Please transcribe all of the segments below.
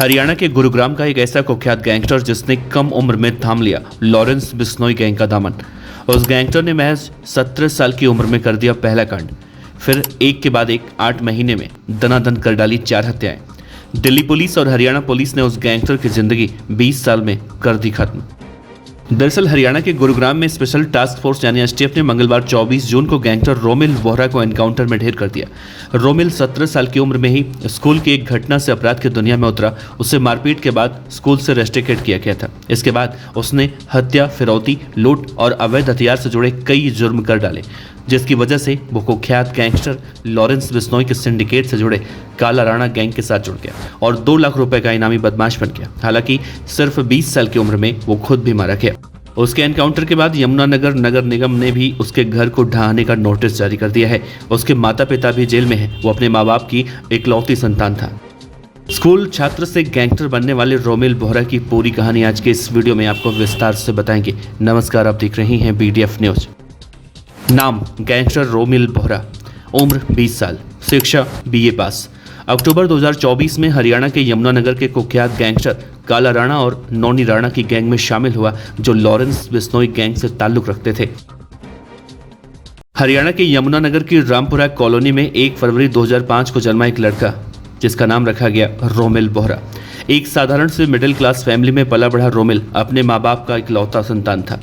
हरियाणा के गुरुग्राम का एक ऐसा कुख्यात गैंगस्टर जिसने कम उम्र में थाम लिया लॉरेंस बिश्नोई गैंग का दामन। उस गैंगस्टर ने महज 17 साल की उम्र में कर दिया पहला कांड, फिर एक के बाद एक 8 महीने में दनादन कर डाली 4 हत्याएं। दिल्ली पुलिस और हरियाणा पुलिस ने उस गैंगस्टर की जिंदगी 20 साल में कर दी खत्म। दरअसल हरियाणा के गुरुग्राम में स्पेशल टास्क फोर्स यानी एसटीएफ ने मंगलवार 24 जून को गैंगस्टर रोमिल बोहरा को एनकाउंटर में ढेर कर दिया। रोमिल 17 साल की उम्र में ही स्कूल की एक घटना से अपराध की दुनिया में उतरा। उसे मारपीट के बाद स्कूल से रेस्ट्रिकेट किया गया था। इसके बाद उसने हत्या, फिरौती, लूट और अवैध हथियार से जुड़े कई जुर्म कर डाले, जिसकी वजह से वो कुख्यात गैंगस्टर लॉरेंस बिश्नोई के सिंडिकेट से जुड़े काला राणा गैंग के साथ जुड़ गया और 2 लाख रुपए का इनामी बदमाश बन गया। हालांकि सिर्फ 20 साल की उम्र में वो खुद भी मारा गया। उसके एनकाउंटर के बाद यमुनानगर नगर निगम ने भी उसके घर को ढहाने का नोटिस जारी कर दिया है। उसके माता पिता भी जेल में हैं। वो अपने माँ बाप की इकलौती संतान था। स्कूल छात्र से गैंगस्टर बनने वाले रोमिल बोहरा की पूरी कहानी आज के इस वीडियो में आपको विस्तार से बताएंगे। नमस्कार, आप देख रही हैं BDF न्यूज। नाम गैंगस्टर रोमिल बोहरा, उम्र 20 साल, शिक्षा BA पास। अक्टूबर 2024 में हरियाणा के यमुनानगर के कुख्यात गैंगस्टर काला राणा और नौनी राणा की गैंग में शामिल हुआ, जो लॉरेंस बिश्नोई गैंग से ताल्लुक रखते थे। हरियाणा के यमुनानगर की रामपुरा कॉलोनी में 1 फरवरी 2005 को जन्मा एक लड़का, जिसका नाम रखा गया रोमिल बोहरा। एक साधारण से मिडिल क्लास फैमिली में पला बढ़ा रोमिल अपने माँ बाप का इकलौता संतान था।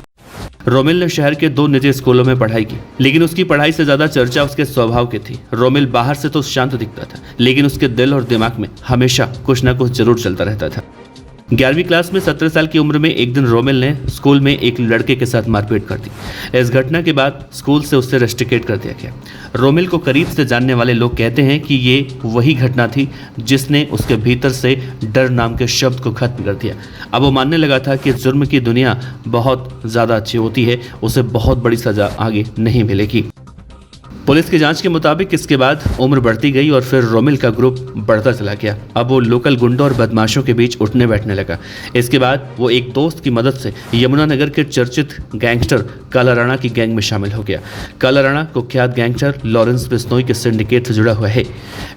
रोमिल ने शहर के 2 निजी स्कूलों में पढ़ाई की, लेकिन उसकी पढ़ाई से ज्यादा चर्चा उसके स्वभाव की थी। रोमिल बाहर से तो शांत दिखता था, लेकिन उसके दिल और दिमाग में हमेशा कुछ ना कुछ जरूर चलता रहता था। 11वीं क्लास में 17 साल की उम्र में एक दिन रोमिल ने स्कूल में एक लड़के के साथ मारपीट कर दी। इस घटना के बाद स्कूल से उसे रेस्ट्रिकेट कर दिया गया। रोमिल को करीब से जानने वाले लोग कहते हैं कि ये वही घटना थी जिसने उसके भीतर से डर नाम के शब्द को खत्म कर दिया। अब वो मानने लगा था कि जुर्म की दुनिया बहुत ज़्यादा अच्छी होती है, उसे बहुत बड़ी सज़ा आगे नहीं मिलेगी। पुलिस की जांच के मुताबिक इसके बाद उम्र बढ़ती गई और फिर रोमिल का ग्रुप बढ़ता चला गया। अब वो लोकल गुंडों और बदमाशों के बीच उठने बैठने लगा। इसके बाद वो एक दोस्त की मदद से यमुनानगर के चर्चित गैंगस्टर काला राणा की गैंग में शामिल हो गया। काला राणा कुख्यात गैंगस्टर लॉरेंस बिश्नोई के सिंडिकेट से जुड़ा हुआ है।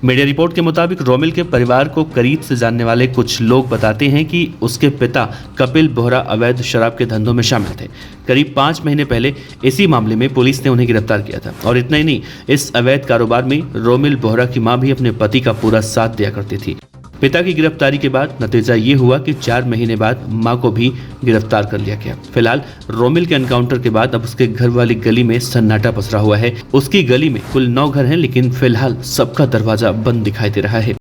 मीडिया रिपोर्ट के मुताबिक रोमिल के परिवार को करीब से जानने वाले कुछ लोग बताते हैं कि उसके पिता कपिल बोहरा अवैध शराब के धंधों में शामिल थे। करीब 5 महीने पहले इसी मामले में पुलिस ने उन्हें गिरफ्तार किया था। और इतना ही नहीं, इस अवैध कारोबार में रोमिल बोहरा की मां भी अपने पति का पूरा साथ दिया करती थी। पिता की गिरफ्तारी के बाद नतीजा ये हुआ कि 4 महीने बाद मां को भी गिरफ्तार कर लिया गया। फिलहाल रोमिल के एनकाउंटर के बाद अब उसके घर वाली गली में सन्नाटा पसरा हुआ है। उसकी गली में कुल 9 घर हैं, लेकिन फिलहाल सबका दरवाजा बंद दिखाई दे रहा है।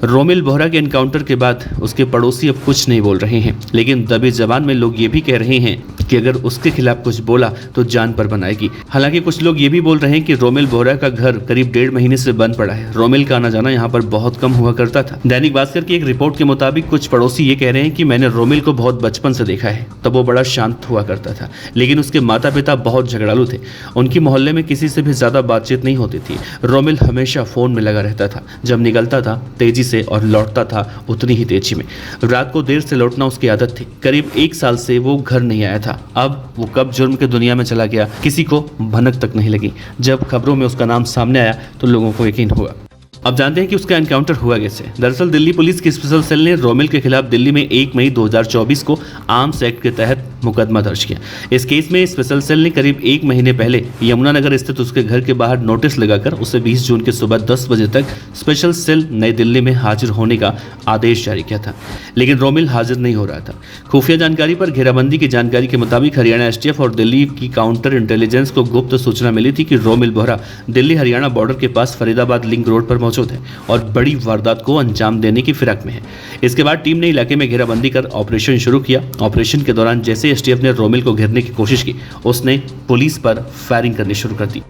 रोमिल बोहरा के एनकाउंटर के बाद उसके पड़ोसी अब कुछ नहीं बोल रहे हैं, लेकिन दबी जबान में लोग ये भी कह रहे हैं कि अगर उसके खिलाफ कुछ बोला तो जान पर बनाएगी। हालांकि कुछ लोग ये भी बोल रहे हैं कि रोमिल बोहरा का घर करीब 1.5 महीने से बंद पड़ा है। रोमिल का आना जाना यहाँ पर बहुत कम हुआ करता था। दैनिक भास्कर की एक रिपोर्ट के मुताबिक कुछ पड़ोसी ये कह रहे हैं कि मैंने रोमिल को बहुत बचपन से देखा है, तब वो बड़ा शांत हुआ करता था, लेकिन उसके माता पिता बहुत झगड़ालू थे। उनकी मोहल्ले में किसी से भी ज्यादा बातचीत नहीं होती थी। रोमिल हमेशा फोन में लगा रहता था। जब निकलता था तेजी से और लौटता था उतनी ही तेजी में। रात को देर से लौटना उसकी आदत थी। करीब 1 साल से वो घर नहीं आया था। अब वो कब जुर्म की दुनिया में चला गया, किसी को भनक तक नहीं लगी। जब खबरों में उसका नाम सामने आया तो लोगों को यकीन हुआ। अब जानते हैं कि उसका एनकाउंटर हुआ कैसे। दरअसल दिल्ली पुलिस की स्पेशल सेल ने रोमिल के खिलाफ दिल्ली में 1 मई 2024 को आर्म्स एक्ट के तहत मुकदमा दर्ज किया। इस केस में स्पेशल सेल ने करीब 1 महीने पहले यमुनानगर स्थित उसके घर के बाहर नोटिस लगाकर उसे 20 जून की सुबह 10 बजे तक स्पेशल सेल नई दिल्ली में हाजिर होने का आदेश जारी किया था, लेकिन रोमिल हाजिर नहीं हो रहा था। खुफिया जानकारी पर घेराबंदी की जानकारी के मुताबिक हरियाणा एसटीएफ और दिल्ली की काउंटर इंटेलिजेंस को गुप्त सूचना मिली थी कि रोमिल बोहरा दिल्ली हरियाणा बॉर्डर के पास फरीदाबाद लिंक रोड पर मौजूद है और बड़ी वारदात को अंजाम देने की फिराक में है। इसके बाद टीम ने इलाके में घेराबंदी कर ऑपरेशन शुरू किया। ऑपरेशन के दौरान जैसे एसटीएफ ने रोमिल को घेरने की कोशिश की, उसने पुलिस पर फायरिंग करनी शुरू कर दी।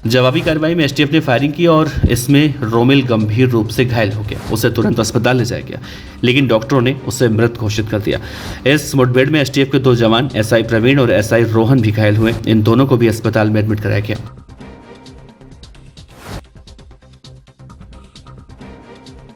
जवाबी कार्रवाई में एसटीएफ ने फायरिंग की और इसमें रोमिल गंभीर रूप से घायल हो गया। उसे तुरंत अस्पताल ले जाया गया, लेकिन डॉक्टरों ने उसे मृत घोषित कर दिया। इस मुठभेड़ में एसटीएफ के 2 जवान SI प्रवीण और SI रोहन भी घायल हुए। इन दोनों को भी अस्पताल में एडमिट कराया गया।